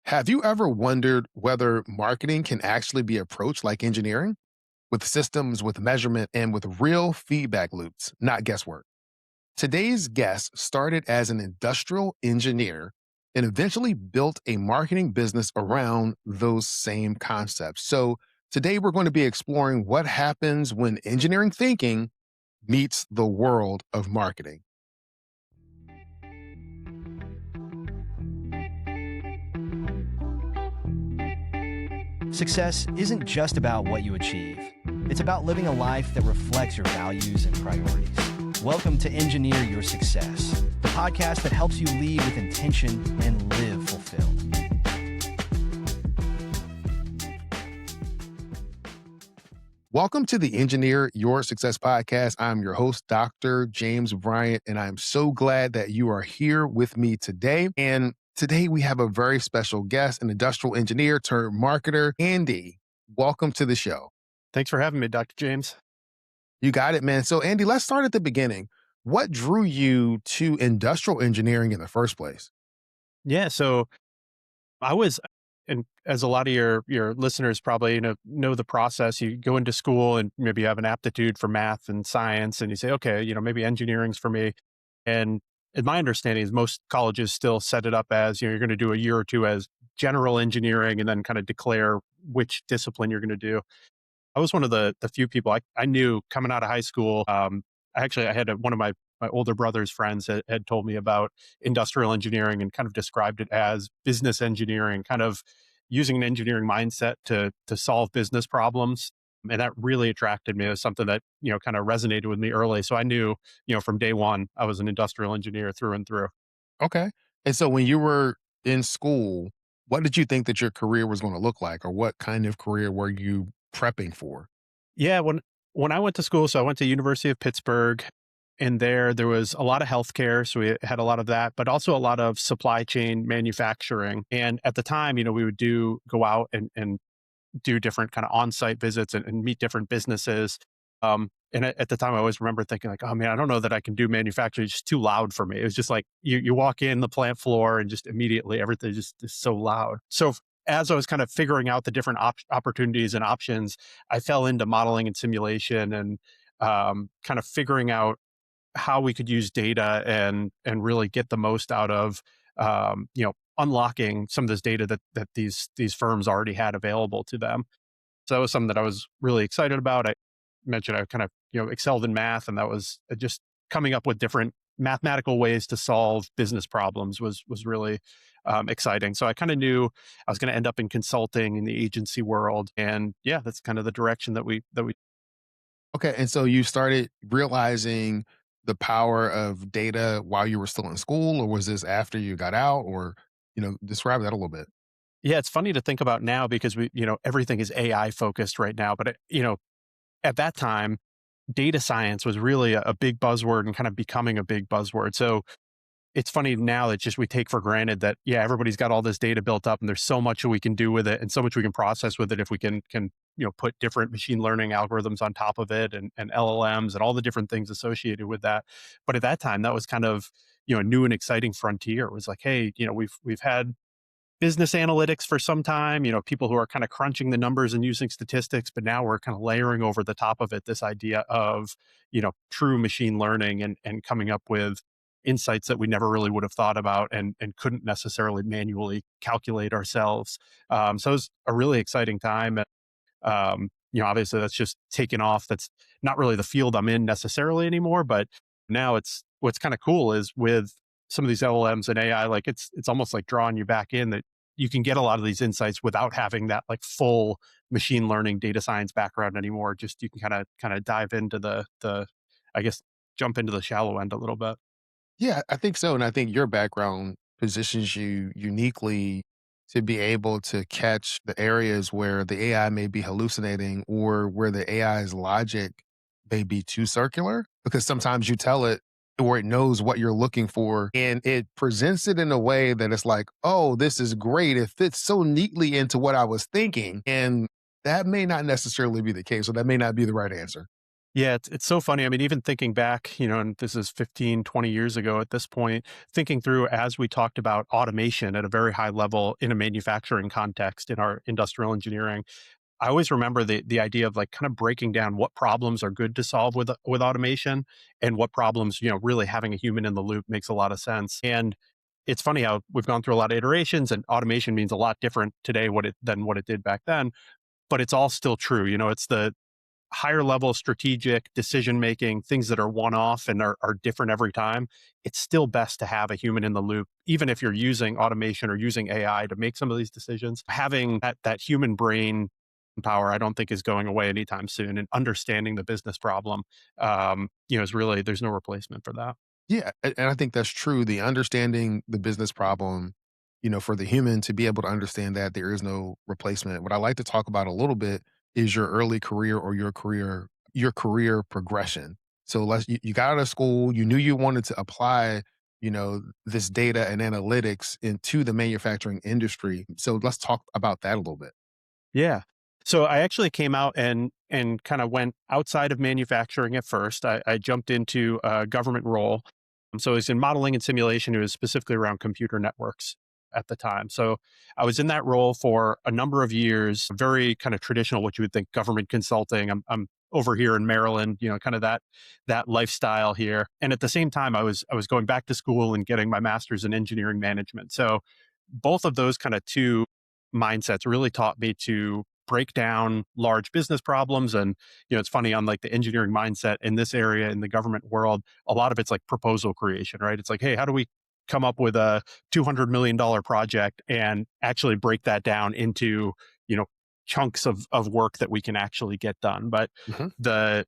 Have you ever wondered whether marketing can actually be approached like engineering, with systems, with measurement, and with real feedback loops, not guesswork? Today's guest started as an industrial engineer and eventually built a marketing business around those same concepts. So, today we're going to be exploring what happens when engineering thinking meets the world of marketing. Success isn't just about what you achieve. It's about living a life that reflects your values and priorities. Welcome to Engineer Your Success, the podcast that helps you lead with intention and live fulfilled. Welcome to the Engineer Your Success podcast. I'm your host, Dr. James Bryant, and I'm so glad that you are here with me today. And today we have a very special guest, an industrial engineer turned marketer, Andy. Welcome to the show. Thanks for having me, Dr. James. You got it, man. So Andy, let's start at the beginning. What drew you to industrial engineering in the first place? Yeah, so I was, and as a lot of your listeners probably know the process. You go into school and maybe you have an aptitude for math and science, and you say, okay, maybe engineering's for me. And my understanding is most colleges still set it up as you're going to do a year or two as general engineering, and then kind of declare which discipline you're going to do. I was one of the few people I knew coming out of high school. I had one of my older brother's friends had told me about industrial engineering and kind of described it as business engineering, kind of using an engineering mindset to solve business problems. And that really attracted me. It was something that, kind of resonated with me early. So I knew, from day one, I was an industrial engineer through and through. Okay. And so when you were in school, what did you think that your career was going to look like, or what kind of career were you prepping for? Yeah, when I went to school, so I went to University of Pittsburgh, and there was a lot of healthcare, so we had a lot of that, but also a lot of supply chain manufacturing. And at the time, we would go out and do different kind of on-site visits and meet different businesses. And at the time, I always remember thinking like, oh man, I don't know that I can do manufacturing. It's just too loud for me. It was just like you walk in the plant floor and just immediately everything just is so loud. So as I was kind of figuring out the different opportunities and options, I fell into modeling and simulation and kind of figuring out how we could use data and really get the most out of unlocking some of this data that these firms already had available to them. So that was something that I was really excited about. I mentioned I kind of excelled in math, and that was just coming up with different mathematical ways to solve business problems was really exciting. So I kind of knew I was going to end up in consulting in the agency world, and yeah, that's kind of the direction that we. Okay. And so you started realizing the power of data while you were still in school, or was this after you got out, or, describe that a little bit. Yeah, it's funny to think about now because everything is AI focused right now, but at that time, data science was really a big buzzword and kind of becoming a big buzzword. So it's funny now that just we take for granted that, yeah, everybody's got all this data built up and there's so much we can do with it and so much we can process with it if we can put different machine learning algorithms on top of it and LLMs and all the different things associated with that. But at that time, that was kind of, a new and exciting frontier. It was like, hey, we've had business analytics for some time, people who are kind of crunching the numbers and using statistics, but now we're kind of layering over the top of it this idea of, true machine learning and coming up with insights that we never really would have thought about and couldn't necessarily manually calculate ourselves. So it was a really exciting time. Obviously that's just taken off. That's not really the field I'm in necessarily anymore, but now what's kind of cool is with some of these LLMs and AI, like it's almost like drawing you back in that you can get a lot of these insights without having that like full machine learning data science background anymore. Just you can kind of dive into the I guess jump into the shallow end a little bit. Yeah, I think so. And I think your background positions you uniquely to be able to catch the areas where the AI may be hallucinating or where the AI's logic may be too circular, because sometimes you tell it or it knows what you're looking for and it presents it in a way that it's like, oh, this is great. It fits so neatly into what I was thinking. And that may not necessarily be the case. So that may not be the right answer. Yeah, it's so funny. I mean, even thinking back, and this is 15, 20 years ago at this point, thinking through as we talked about automation at a very high level in a manufacturing context in our industrial engineering, I always remember the idea of like kind of breaking down what problems are good to solve with automation and what problems, really having a human in the loop makes a lot of sense. And it's funny how we've gone through a lot of iterations and automation means a lot different today than what it did back then, but it's all still true. It's the higher level strategic decision making, things that are one off and are different every time. It's still best to have a human in the loop, even if you're using automation or using AI to make some of these decisions. Having that human brain power, I don't think is going away anytime soon. And understanding the business problem, is really there's no replacement for that. Yeah, and I think that's true. The understanding the business problem, for the human to be able to understand that there is no replacement. What I like to talk about a little bit is your early career or your career progression. So you got out of school, you knew you wanted to apply, this data and analytics into the manufacturing industry. So let's talk about that a little bit. Yeah. So I actually came out and kind of went outside of manufacturing at first. I jumped into a government role. So I was in modeling and simulation. It was specifically around computer networks at the time. So I was in that role for a number of years, very kind of traditional, what you would think government consulting. I'm over here in Maryland, kind of that lifestyle here. And at the same time, I was going back to school and getting my master's in engineering management. So both of those kind of two mindsets really taught me to break down large business problems. And it's funny, on like the engineering mindset in this area in the government world, a lot of it's like proposal creation, right? It's like, hey, how do we come up with a $200 million project and actually break that down into you know chunks of work that we can actually get done. But Mhm. the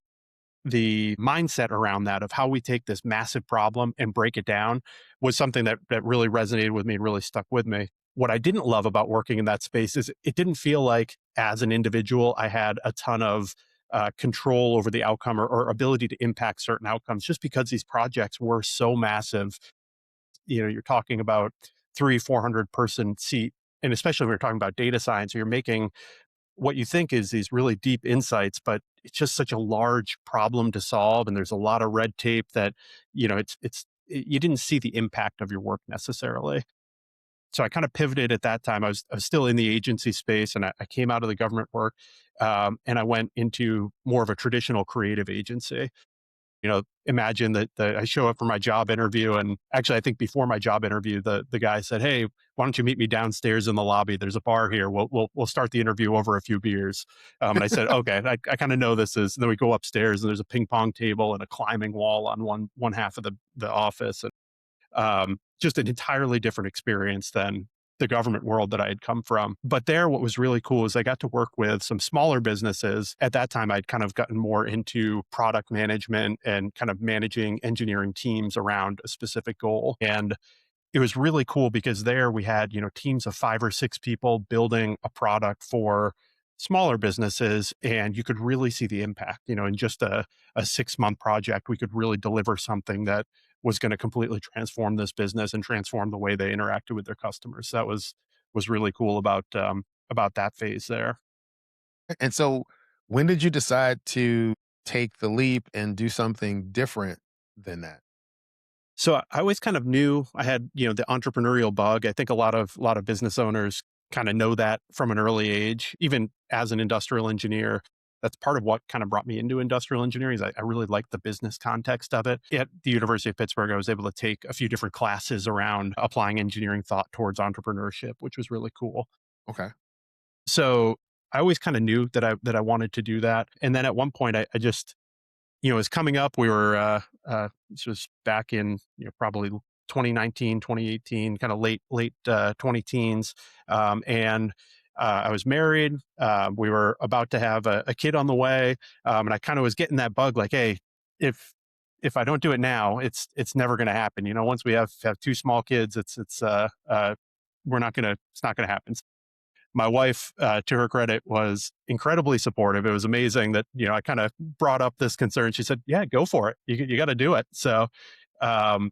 the mindset around that of how we take this massive problem and break it down was something that really resonated with me and really stuck with me. What I didn't love about working in that space is it didn't feel like as an individual I had a ton of control over the outcome or ability to impact certain outcomes just because these projects were so massive. You're talking about 400 person seat, and especially when you're talking about data science, you're making what you think is these really deep insights, but it's just such a large problem to solve. And there's a lot of red tape that, you didn't see the impact of your work necessarily. So I kind of pivoted at that time. I was still in the agency space and I came out of the government work and I went into more of a traditional creative agency. Imagine that I show up for my job interview, and actually, I think before my job interview, the guy said, "Hey, why don't you meet me downstairs in the lobby? There's a bar here. We'll start the interview over a few beers." And I said, "Okay." I kind of know this is. And then we go upstairs, and there's a ping pong table and a climbing wall on one half of the office, and just an entirely different experience than the government world that I had come from. But there, what was really cool is I got to work with some smaller businesses. At that time, I'd kind of gotten more into product management and kind of managing engineering teams around a specific goal. And it was really cool because there we had, teams of 5 or 6 people building a product for smaller businesses, and you could really see the impact. In just a 6 month project, we could really deliver something that was going to completely transform this business and transform the way they interacted with their customers. So that was really cool about that phase there. And so when did you decide to take the leap and do something different than that? So I always kind of knew I had, the entrepreneurial bug. I think a lot of business owners kind of know that from an early age. Even as an industrial engineer, that's part of what kind of brought me into industrial engineering. Is I really like the business context of it. At the University of Pittsburgh, I was able to take a few different classes around applying engineering thought towards entrepreneurship, which was really cool. Okay. So I always kind of knew that I wanted to do that. And then at one point, I just it was coming up. We were, this was back in, probably 2019, 2018, kind of late 20 teens. And I was married. We were about to have a kid on the way. And I kind of was getting that bug like, hey, if, if I don't do it now, it's never going to happen. Once we have 2 small kids, it's not going to happen. My wife, to her credit, was incredibly supportive. It was amazing that, I kind of brought up this concern. She said, yeah, go for it. You got to do it. So, um,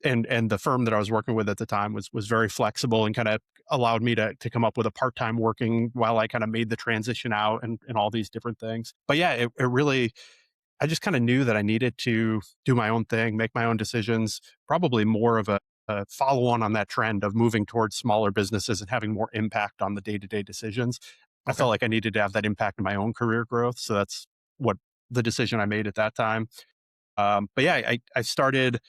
and the firm that I was working with at the time was very flexible and kind of allowed me to come up with a part-time working while I kind of made the transition out and all these different things. But yeah, it really, I just kind of knew that I needed to do my own thing, make my own decisions, probably more of a follow on that trend of moving towards smaller businesses and having more impact on the day to day decisions. I Okay. felt like I needed to have that impact in my own career growth. So that's what the decision I made at that time. But yeah, I started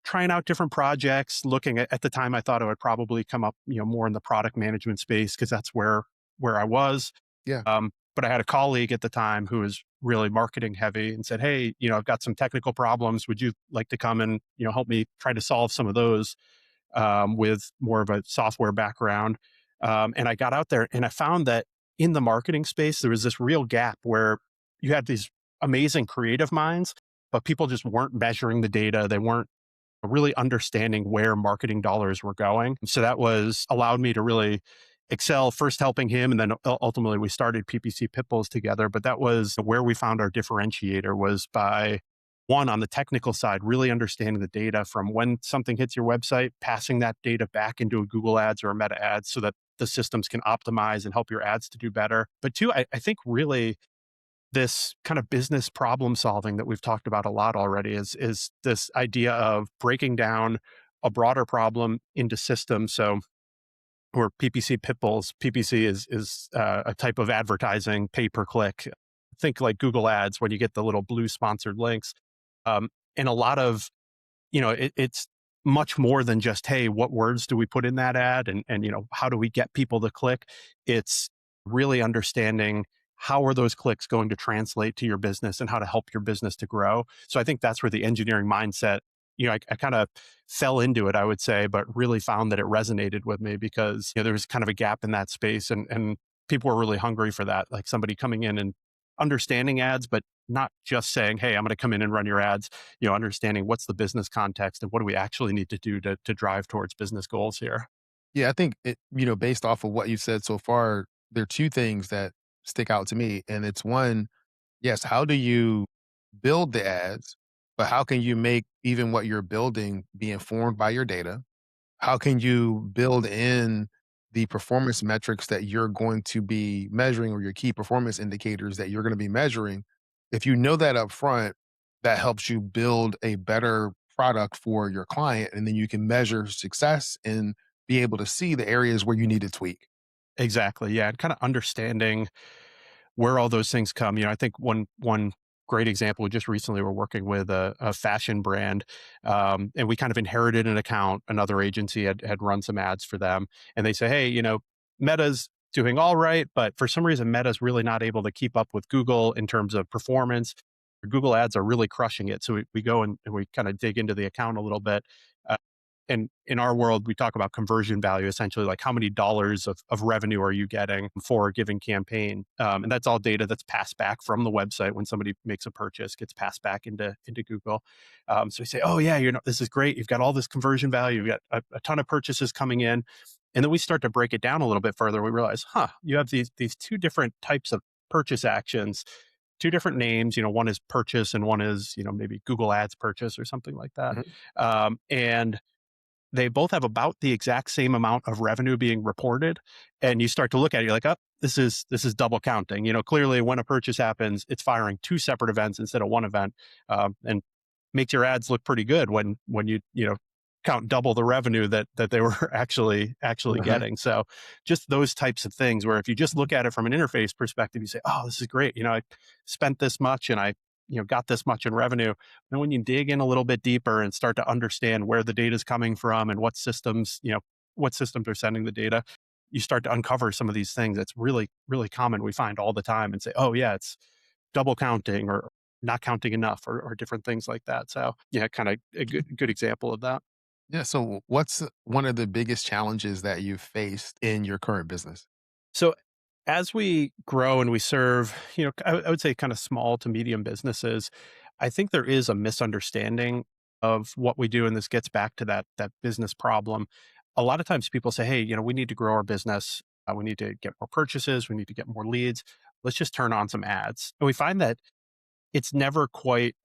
trying out different projects, looking at the time I thought I would probably come up, more in the product management space because that's where I was. Yeah. But I had a colleague at the time who was really marketing heavy and said, "Hey, I've got some technical problems. Would you like to come and help me try to solve some of those with more of a software background?" And I got out there and I found that in the marketing space there was this real gap where you had these amazing creative minds, but people just weren't measuring the data. They weren't really understanding where marketing dollars were going. So that was allowed me to really excel, first helping him. And then ultimately we started PPC Pitbulls together. But that was where we found our differentiator was by one, on the technical side, really understanding the data from when something hits your website, passing that data back into a Google ads or a meta ads so that the systems can optimize and help your ads to do better. But two, I think really this kind of business problem solving that we've talked about a lot already is this idea of breaking down a broader problem into systems. So or PPC Pitbulls, PPC is a type of advertising, pay per click. Think like Google Ads when you get the little blue sponsored links. And a lot of it's much more than just, hey, what words do we put in that ad, and how do we get people to click? It's really understanding how are those clicks going to translate to your business and how to help your business to grow. So I think that's where the engineering mindset, I kind of fell into it, I would say, but really found that it resonated with me because there was kind of a gap in that space, and people were really hungry for that, like somebody coming in and understanding ads, but not just saying, hey, I'm going to come in and run your ads, understanding what's the business context and what do we actually need to do to drive towards business goals here. Yeah, I think based off of what you said so far, there are two things that stick out to me. And it's one, yes, how do you build the ads, but how can you make even what you're building be informed by your data? How can you build in the performance metrics that you're going to be measuring or your key performance indicators that you're going to be measuring? If you know that up front, that helps you build a better product for your client. And then you can measure success and be able to see the areas where you need to tweak. Exactly. Yeah. And kind of understanding where all those things come. I think one great example, we just recently were working with a fashion brand, and we kind of inherited an account. Another agency had run some ads for them, and they say, hey, Meta's doing all right, but for some reason, Meta's really not able to keep up with Google in terms of performance. Google ads are really crushing it. So we go and we kind of dig into the account a little bit. Uh, and in our world, we talk about conversion value, essentially like how many dollars of revenue are you getting for a given campaign. And that's all data that's passed back from the website when somebody makes a purchase, gets passed back into Google. So we say, oh yeah, this is great. You've got all this conversion value. You've got a ton of purchases coming in. And then we start to break it down a little bit further. We realize, you have these two different types of purchase actions, two different names. One is purchase and one is, maybe Google Ads purchase or something like that. Mhm. And they both have about the exact same amount of revenue being reported. And you start to look at it, you're like, oh, this is double counting. Clearly when a purchase happens, it's firing two separate events instead of one event, and makes your ads look pretty good when you count double the revenue that they were actually Uh-huh. getting. So just those types of things where if you just look at it from an interface perspective, you say, oh, this is great. I spent this much and I got this much in revenue. And when you dig in a little bit deeper and start to understand where the data is coming from and what systems are sending the data, you start to uncover some of these things that's really, really common. We find all the time and say, oh yeah, it's double counting or not counting enough or different things like that. So yeah, kind of a good example of that. Yeah. So, what's one of the biggest challenges that you've faced in your current business? So as we grow and we serve, I would say kind of small to medium businesses, I think there is a misunderstanding of what we do. And this gets back to that business problem. A lot of times people say, hey, we need to grow our business. We need to get more purchases. We need to get more leads. Let's just turn on some ads. And we find that it's never quite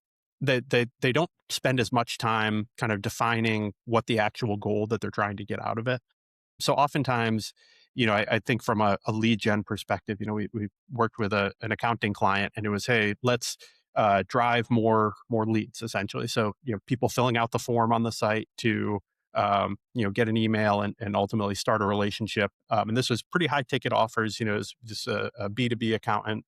that they don't spend as much time kind of defining what the actual goal that they're trying to get out of it. So oftentimes, I think from a lead gen perspective, we worked with an accounting client and it was, hey, let's drive more leads essentially. So people filling out the form on the site to get an email and ultimately start a relationship. And this was pretty high ticket offers. It's just a B2B accountant.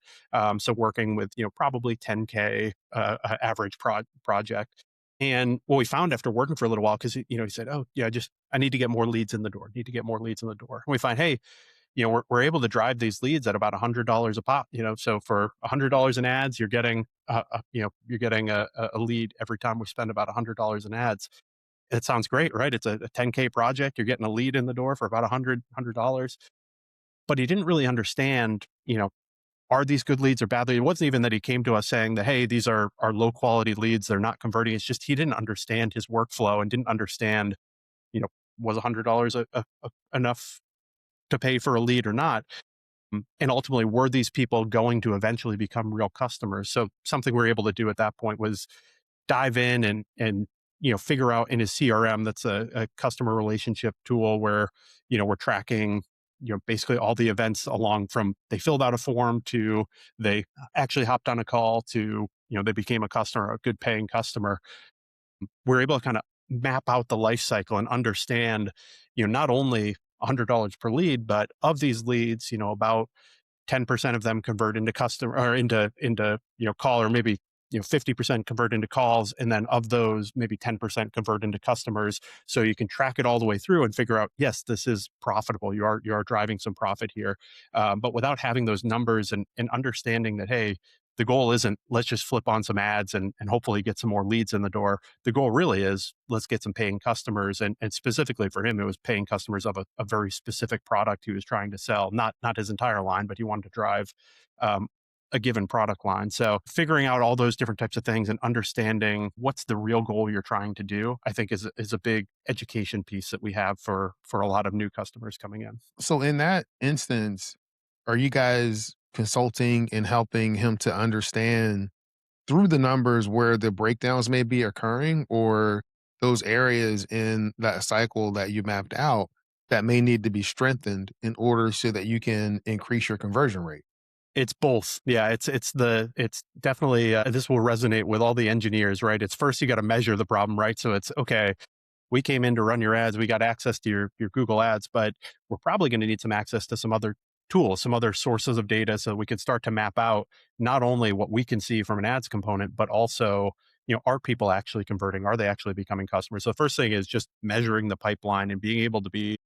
So working with probably 10K average project. And what we found after working for a little while, because he said, "Oh yeah, I need to get more leads in the door. Need to get more leads in the door." And we find, hey, we're able to drive these leads at about $100 a pop. So for $100 in ads, you're getting you're getting a lead every time we spend about $100 in ads. It sounds great, right? It's a 10K project. You're getting a lead in the door for about $100. But he didn't really understand, are these good leads or bad leads? It wasn't even that he came to us saying that, hey, these are low quality leads. They're not converting. It's just he didn't understand his workflow and didn't understand, you know, was $100 enough to pay for a lead or not? And ultimately, were these people going to eventually become real customers? So something we were able to do at that point was dive in and figure out in his CRM, that's a customer relationship tool where we're tracking basically all the events along from they filled out a form to they actually hopped on a call to they became a customer, a good paying customer. We're able to kind of map out the life cycle and understand not only $100 per lead, but of these leads, about 10% of them convert into customer or into call, or maybe 50% convert into calls, and then of those maybe 10% convert into customers. So you can track it all the way through and figure out, yes, this is profitable. You are driving some profit here, but without having those numbers and understanding that, hey, the goal isn't let's just flip on some ads and hopefully get some more leads in the door. The goal really is let's get some paying customers, and specifically for him, it was paying customers of a very specific product he was trying to sell, not his entire line, but he wanted to drive um, a given product line. So figuring out all those different types of things and understanding what's the real goal you're trying to do, I think is a big education piece that we have for a lot of new customers coming in. So in that instance, are you guys consulting and helping him to understand through the numbers where the breakdowns may be occurring, or those areas in that cycle that you mapped out that may need to be strengthened in order so that you can increase your conversion rate? It's both. Yeah, it's definitely this will resonate with all the engineers, right? It's first you got to measure the problem, right? So it's okay. We came in to run your ads. We got access to your Google ads, but we're probably going to need some access to some other tools, some other sources of data so we can start to map out not only what we can see from an ads component, but also, are people actually converting? Are they actually becoming customers? So the first thing is just measuring the pipeline and being able to be,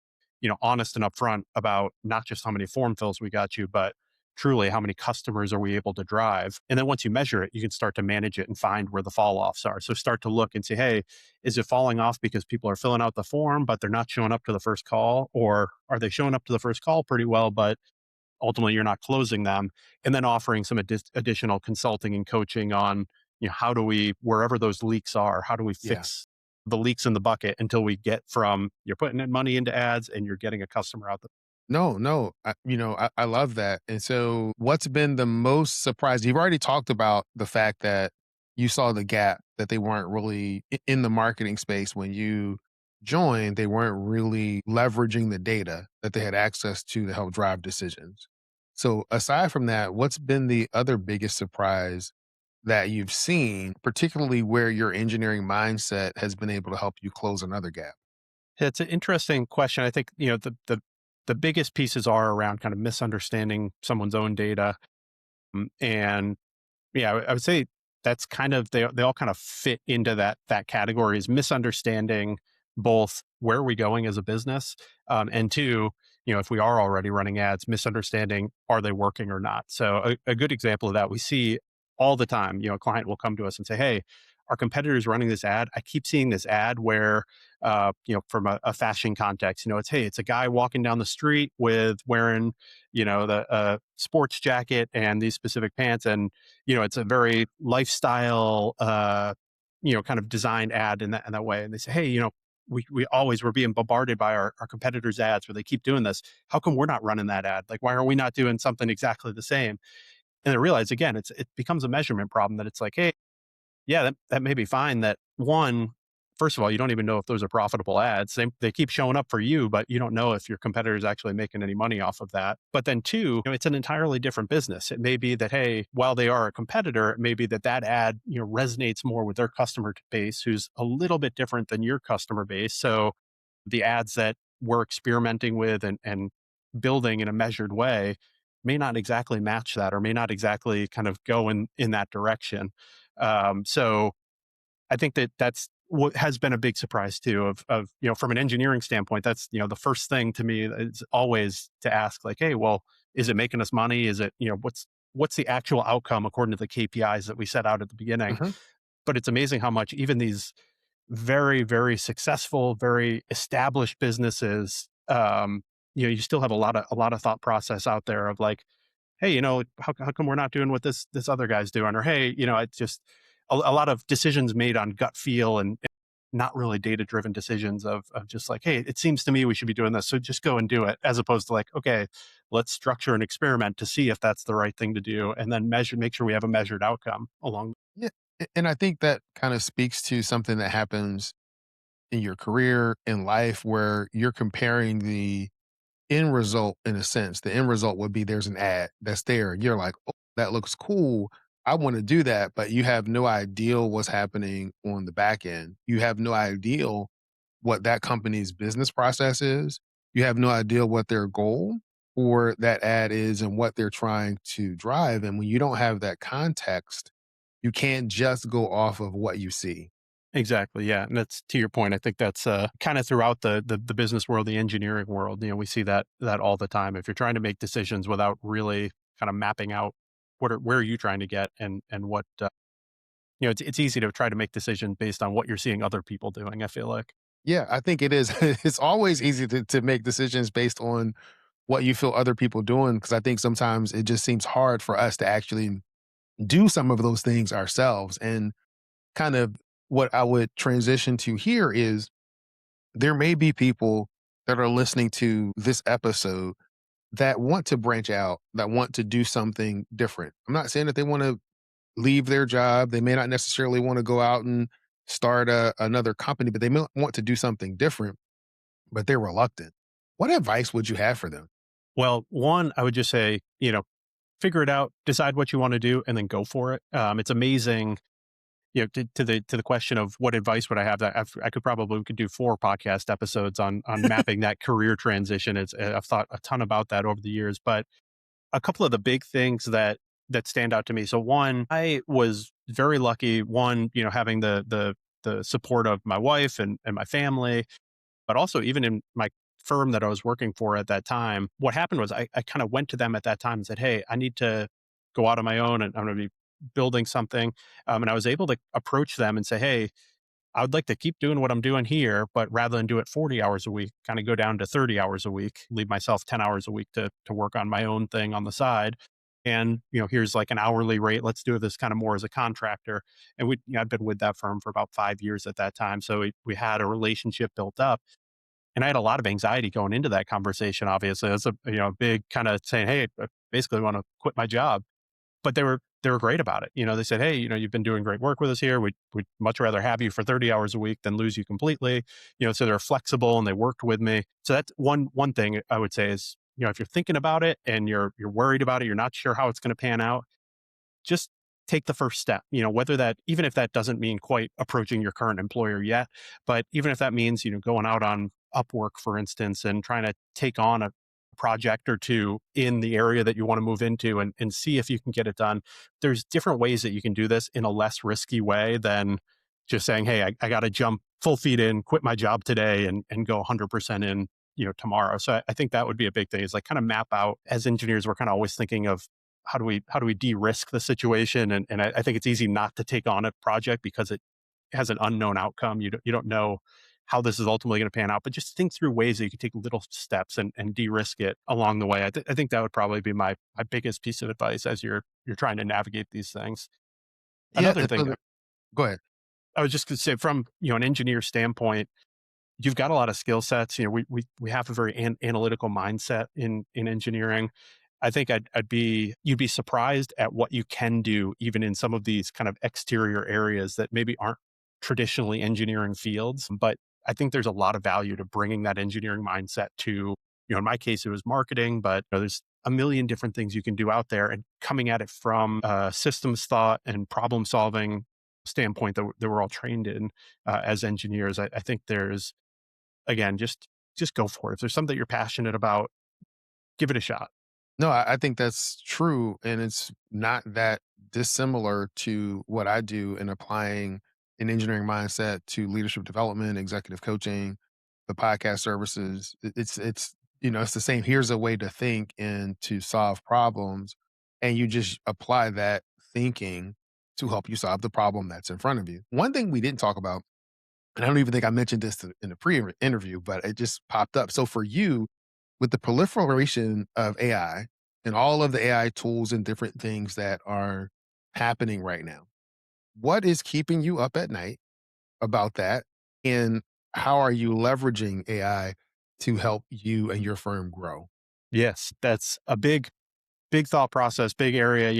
honest and upfront about not just how many form fills we got you, but truly how many customers are we able to drive. And then once you measure it, you can start to manage it and find where the fall offs are. So start to look and say, hey, is it falling off because people are filling out the form, but they're not showing up to the first call? Or are they showing up to the first call pretty well, but ultimately you're not closing them? And then offering some additional consulting and coaching on, how do we, wherever those leaks are, how do we Yeah. fix the leaks in the bucket until we get from you're putting in money into ads and you're getting a customer out the. No, no. I love that. And so, what's been the most surprising? You've already talked about the fact that you saw the gap that they weren't really in the marketing space when you joined, they weren't really leveraging the data that they had access to help drive decisions. So, aside from that, what's been the other biggest surprise that you've seen, particularly where your engineering mindset has been able to help you close another gap? It's an interesting question. I think, the biggest pieces are around kind of misunderstanding someone's own data. And yeah, I would say that's kind of they all kind of fit into that category, is misunderstanding both where are we going as a business, and two, if we are already running ads, misunderstanding are they working or not. So a good example of that we see all the time. A client will come to us and say, "Hey, our competitor's running this ad. I keep seeing this ad where, from a fashion context, it's a guy walking down the street with wearing, the sports jacket and these specific pants, and it's a very lifestyle, kind of designed ad in that way." And they say, "Hey, we always we're being bombarded by our competitors' ads where they keep doing this. How come we're not running that ad? Like, why are we not doing something exactly the same?" And I realize again, it becomes a measurement problem that it's like, hey, yeah, that may be fine. That one, first of all, you don't even know if those are profitable ads. They keep showing up for you, but you don't know if your competitor is actually making any money off of that. But then two, it's an entirely different business. It may be that, hey, while they are a competitor, it may be that that ad, resonates more with their customer base who's a little bit different than your customer base. So the ads that we're experimenting with and building in a measured way may not exactly match that or may not exactly kind of go in that direction. So I think that that's what has been a big surprise too of from an engineering standpoint. That's the first thing to me is always to ask, like, hey, well, is it making us money? Is it, what's the actual outcome according to the KPIs that we set out at the beginning? Mhm. But it's amazing how much even these very, very successful, very established businesses, you still have a lot of thought process out there of like, hey, how come we're not doing what this other guy's doing? Or hey, it's just a lot of decisions made on gut feel and not really data driven decisions of just like, hey, it seems to me we should be doing this, so just go and do it, as opposed to like, okay, let's structure an experiment to see if that's the right thing to do, and then make sure we have a measured outcome along. Yeah, and I think that kind of speaks to something that happens in your career, in life, where you're comparing the end result in a sense. The end result would be there's an ad that's there. You're like, "Oh, that looks cool. I wanna do that," but you have no idea what's happening on the back end. You have no idea what that company's business process is. You have no idea what their goal for that ad is and what they're trying to drive, and when you don't have that context, you can't just go off of what you see. Exactly. Yeah. And that's to your point. I think that's kind of throughout the business world, the engineering world. We see that all the time. If you're trying to make decisions without really kind of mapping out where are you trying to get and what it's easy to try to make decisions based on what you're seeing other people doing. I feel like. Yeah, I think it is. It's always easy to make decisions based on what you feel other people doing, because I think sometimes it just seems hard for us to actually do some of those things ourselves. And kind of what I would transition to here is there may be people that are listening to this episode that want to branch out, that want to do something different. I'm not saying that they want to leave their job. They may not necessarily want to go out and start another company, but they may want to do something different, but they're reluctant. What advice would you have for them? Well, one, I would just say, figure it out, decide what you want to do, and then go for it. It's amazing. To the question of what advice would I have, that I could probably we could do 4 podcast episodes on mapping that career transition. I've thought a ton about that over the years, but a couple of the big things that stand out to me. So one, I was very lucky. One, having the support of my wife and my family, but also even in my firm that I was working for at that time. What happened was I kind of went to them at that time and said, hey, I need to go out on my own and I'm going to be building something. And I was able to approach them and say, hey, I would like to keep doing what I'm doing here, but rather than do it 40 hours a week, kind of go down to 30 hours a week, leave myself 10 hours a week to work on my own thing on the side. And, here's like an hourly rate. Let's do this kind of more as a contractor. And I'd been with that firm for about 5 years at that time. So we had a relationship built up. And I had a lot of anxiety going into that conversation, obviously. It's a big kind of saying, hey, I basically want to quit my job. But they were great about it. They said, hey, you've been doing great work with us here. We'd much rather have you for 30 hours a week than lose you completely. So they're flexible and they worked with me. So that's one thing I would say is, if you're thinking about it and you're worried about it, you're not sure how it's going to pan out, just take the first step, whether that, even if that doesn't mean quite approaching your current employer yet, but even if that means, going out on Upwork, for instance, and trying to take on a project or two in the area that you want to move into and see if you can get it done. There's different ways that you can do this in a less risky way than just saying, hey, I got to jump full feet in, quit my job today and go 100% in, tomorrow. So I think that would be a big thing, is like kind of map out. As engineers, we're kind of always thinking of how do we de-risk the situation? And I think it's easy not to take on a project because it has an unknown outcome. You don't know how this is ultimately going to pan out, but just think through ways that you can take little steps and de-risk it along the way. I think that would probably be my biggest piece of advice as you're trying to navigate these things. Yeah, Another thing, go ahead. I was just going to say, from an engineer standpoint, you've got a lot of skill sets. We have a very analytical mindset in engineering. I think you'd be surprised at what you can do even in some of these kind of exterior areas that maybe aren't traditionally engineering fields. But I think there's a lot of value to bringing that engineering mindset to, in my case, it was marketing, but there's a million different things you can do out there, and coming at it from a systems thought and problem solving standpoint that we're all trained in as engineers. I think there's, again, just go for it. If there's something you're passionate about, give it a shot. No, I think that's true. And it's not that dissimilar to what I do in applying an engineering mindset to leadership development, executive coaching, the podcast services. It's the same. Here's a way to think and to solve problems. And you just apply that thinking to help you solve the problem that's in front of you. One thing we didn't talk about, and I don't even think I mentioned this in the pre-interview, but it just popped up. So for you, with the proliferation of AI and all of the AI tools and different things that are happening right now, what is keeping you up at night about that? And how are you leveraging AI to help you and your firm grow? Yes, that's a big thought process, big area.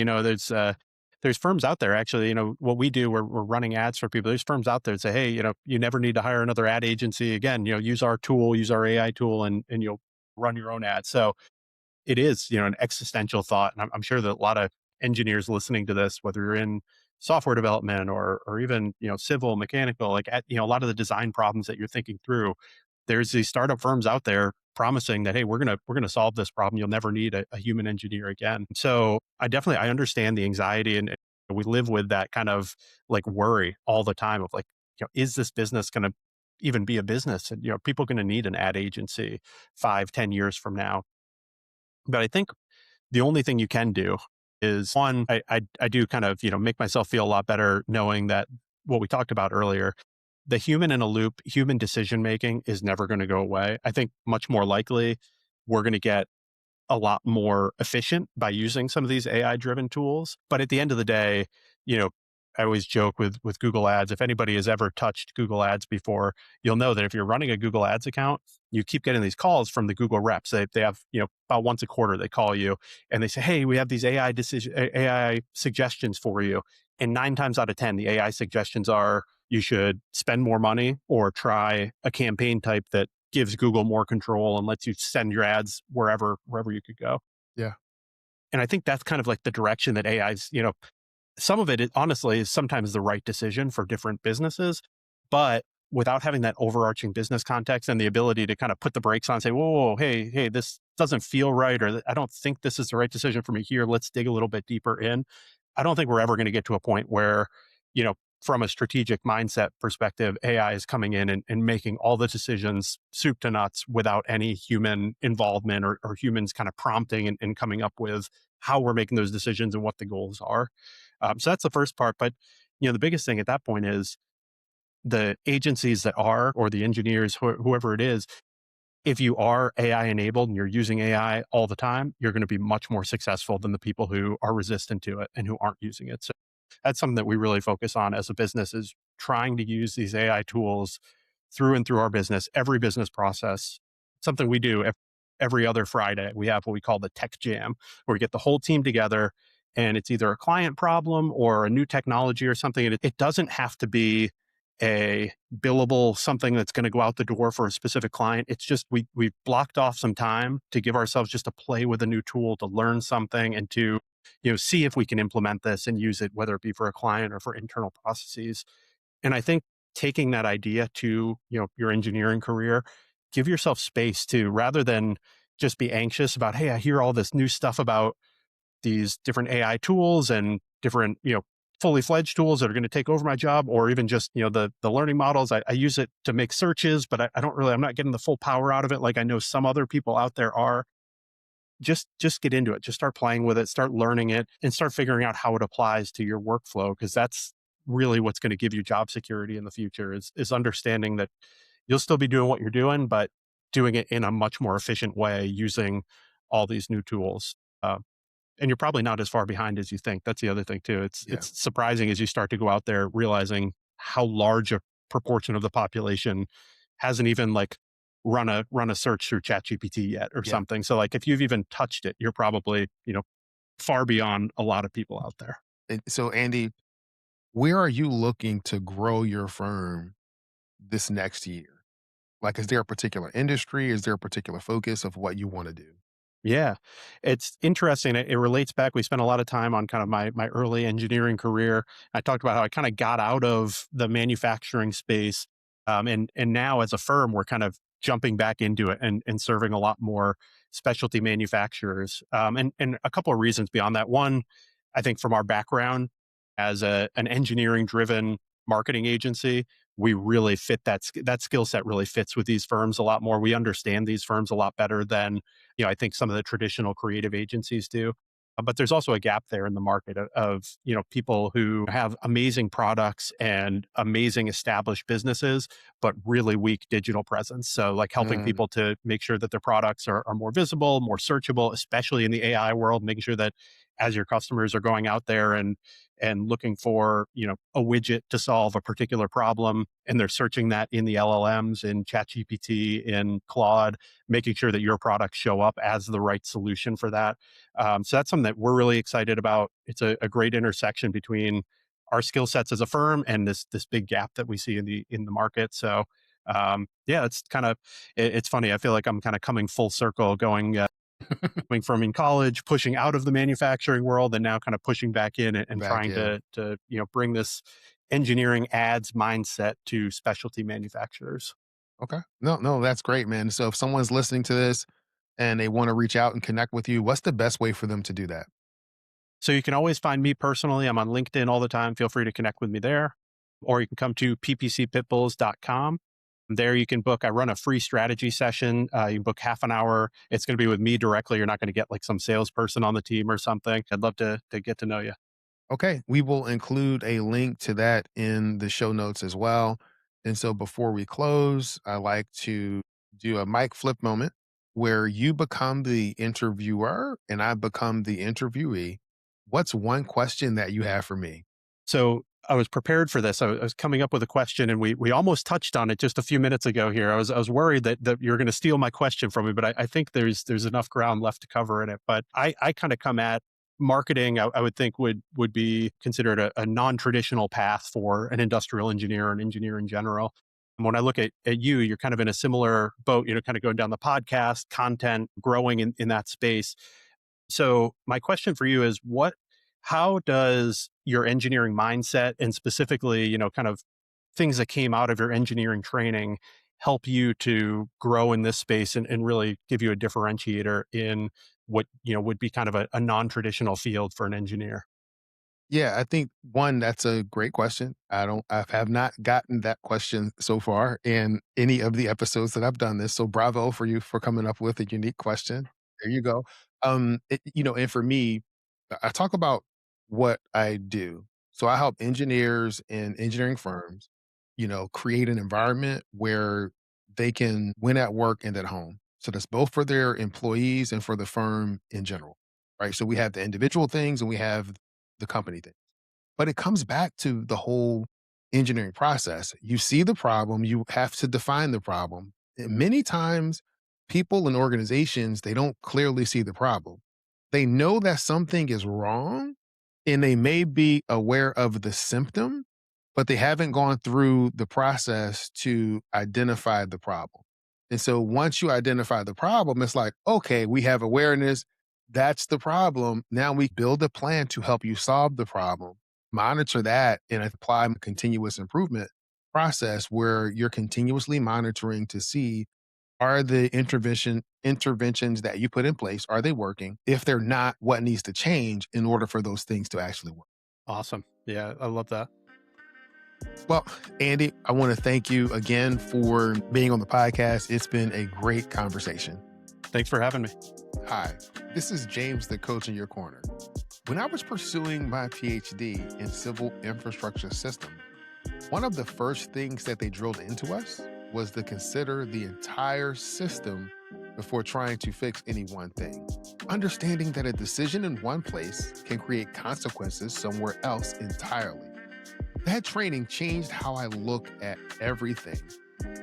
There's firms out there actually, what we do, we're running ads for people. There's firms out there that say, hey, you never need to hire another ad agency again. Use our tool, use our AI tool, and you'll run your own ads. So it is, an existential thought. And I'm sure that a lot of engineers listening to this, whether you're in software development or even, civil, mechanical, like a lot of the design problems that you're thinking through, there's these startup firms out there promising that, hey, we're gonna solve this problem. You'll never need a human engineer again. So I understand the anxiety, and we live with that kind of like worry all the time of like, is this business gonna even be a business? And people gonna need an ad agency 5, 10 years from now. But I think the only thing you can do is, one, I do kind of, make myself feel a lot better knowing that what we talked about earlier, the human in a loop, human decision making is never going to go away. I think much more likely we're going to get a lot more efficient by using some of these AI driven tools. But at the end of the day, you know, I always joke with Google Ads. If anybody has ever touched Google Ads before, you'll know that if you're running a Google Ads account, you keep getting these calls from the Google reps. They have, about once a quarter, they call you and they say, hey, we have these AI suggestions for you. And 9 times out of 10, the AI suggestions are you should spend more money or try a campaign type that gives Google more control and lets you send your ads wherever you could go. Yeah. And I think that's kind of like the direction that AI's, some of it honestly is sometimes the right decision for different businesses, but without having that overarching business context and the ability to kind of put the brakes on and say, whoa, hey, this doesn't feel right, or I don't think this is the right decision for me here. Let's dig a little bit deeper in. I don't think we're ever going to get to a point where, from a strategic mindset perspective, AI is coming in and making all the decisions soup to nuts without any human involvement or humans kind of prompting and coming up with how we're making those decisions and what the goals are. So that's the first part. But, the biggest thing at that point is the agencies that are, or the engineers, whoever it is, if you are AI enabled and you're using AI all the time, you're going to be much more successful than the people who are resistant to it and who aren't using it. So that's something that we really focus on as a business, is trying to use these AI tools through and through our business, every business process. Something we do every other Friday. We have what we call the Tech Jam, where we get the whole team together and it's either a client problem or a new technology or something. And it doesn't have to be a billable something that's going to go out the door for a specific client. It's just we've blocked off some time to give ourselves just to play with a new tool, to learn something, and to see if we can implement this and use it, whether it be for a client or for internal processes. And I think taking that idea to your engineering career, give yourself space to, rather than just be anxious about, hey, I hear all this new stuff about these different AI tools and different, fully fledged tools that are going to take over my job, or even just, the learning models. I use it to make searches, but I'm not getting the full power out of it like I know some other people out there are. Just get into it. Just start playing with it, start learning it, and start figuring out how it applies to your workflow, because that's really what's going to give you job security in the future, is understanding that you'll still be doing what you're doing, but doing it in a much more efficient way using all these new tools. And you're probably not as far behind as you think. That's the other thing too. Yeah. It's surprising as you start to go out there, realizing how large a proportion of the population hasn't even like run a search through ChatGPT yet or Yeah. something. So like if you've even touched it, you're probably, far beyond a lot of people out there. So, Andy, Where are you looking to grow your firm this next year? Like, is there a particular industry? Is there a particular focus of what you want to do? Yeah, it's interesting. It relates back. We spent a lot of time on kind of my early engineering career. I talked about how I kind of got out of the manufacturing space, and now as a firm, we're kind of jumping back into it and serving a lot more specialty manufacturers. And a couple of reasons beyond that. One, I think from our background as an engineering driven marketing agency, we really fit that skill set really fits with these firms a lot more. We understand these firms a lot better than I think some of the traditional creative agencies do. But there's also a gap there in the market of people who have amazing products and amazing established businesses, but really weak digital presence. So like helping Mm, people to make sure that their products are more visible, more searchable, especially in the AI world, making sure that as your customers are going out there and looking for a widget to solve a particular problem and they're searching that in the LLMs in ChatGPT in Claude, making sure that your products show up as the right solution for that. So that's something that we're really excited about. It's a great intersection between our skill sets as a firm and this big gap that we see in the market. So yeah, it's kind of it's funny. I feel like I'm kind of coming full circle, going from in college, pushing out of the manufacturing world, and now kind of pushing back in and back trying in. to bring this engineering ads mindset to specialty manufacturers. Okay. No, no, that's great, man. So if someone's listening to this and they want to reach out and connect with you, what's the best way for them to do that? So you can always find me personally. I'm on LinkedIn all the time. Feel free to connect with me there. Or you can come to ppcpitbulls.com. There you can book. I run a free strategy session. You can book half an hour. It's going to be with me directly. You're not going to get like some salesperson on the team or something. I'd love to get to know you. Okay. We will include a link to that in the show notes as well. And so before we close, I like to do a mic flip moment where you become the interviewer and I become the interviewee. What's one question that you have for me? So I was prepared for this. I was coming up with a question, and we almost touched on it just a few minutes ago. Here, I was worried that you're going to steal my question from me, but I think there's enough ground left to cover in it. But I kind of come at marketing. I would think would be considered a non traditional path for an industrial engineer or an engineer in general. And when I look at you, you're kind of in a similar boat. Kind of going down the podcast content, growing in that space. So my question for you is how does your engineering mindset and specifically, kind of things that came out of your engineering training help you to grow in this space and really give you a differentiator in what, would be kind of a non-traditional field for an engineer? Yeah, I think one, that's a great question. I have not gotten that question so far in any of the episodes that I've done this. So bravo for you for coming up with a unique question. There you go. And for me, I talk about what I do. So I help engineers and engineering firms, create an environment where they can win at work and at home. So that's both for their employees and for the firm in general. Right. So we have the individual things and we have the company thing. But it comes back to the whole engineering process. You see the problem, you have to define the problem. And many times, people and organizations, they don't clearly see the problem. They know that something is wrong and they may be aware of the symptom, but they haven't gone through the process to identify the problem. And so once you identify the problem, it's like, okay, we have awareness. That's the problem. Now we build a plan to help you solve the problem, monitor that, and apply a continuous improvement process where you're continuously monitoring to see, are the interventions that you put in place, are they working? If they're not, what needs to change in order for those things to actually work? Awesome. Yeah, I love that. Well, Andy, I want to thank you again for being on the podcast. It's been a great conversation. Thanks for having me. Hi, this is James, the coach in your corner. When I was pursuing my PhD in civil infrastructure system, one of the first things that they drilled into us was to consider the entire system before trying to fix any one thing. Understanding that a decision in one place can create consequences somewhere else entirely. That training changed how I look at everything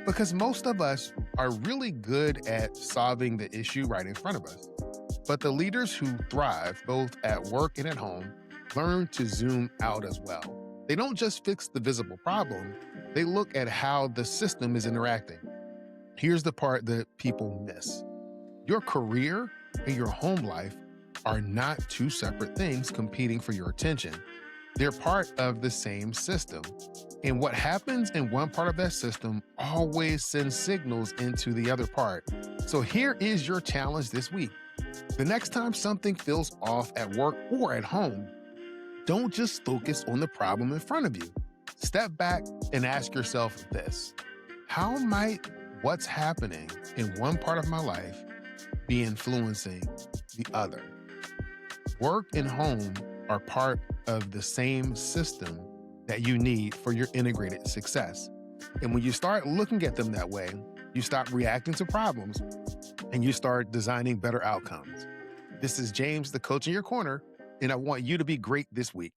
because most of us are really good at solving the issue right in front of us. But the leaders who thrive both at work and at home learn to zoom out as well. They don't just fix the visible problem, they look at how the system is interacting. Here's the part that people miss. Your career and your home life are not two separate things competing for your attention. They're part of the same system. And what happens in one part of that system always sends signals into the other part. So here is your challenge this week. The next time something feels off at work or at home, don't just focus on the problem in front of you. Step back and ask yourself this: how might what's happening in one part of my life be influencing the other? Work and home are part of the same system that you need for your integrated success. And when you start looking at them that way, you stop reacting to problems and you start designing better outcomes. This is James, the coach in your corner, and I want you to be great this week.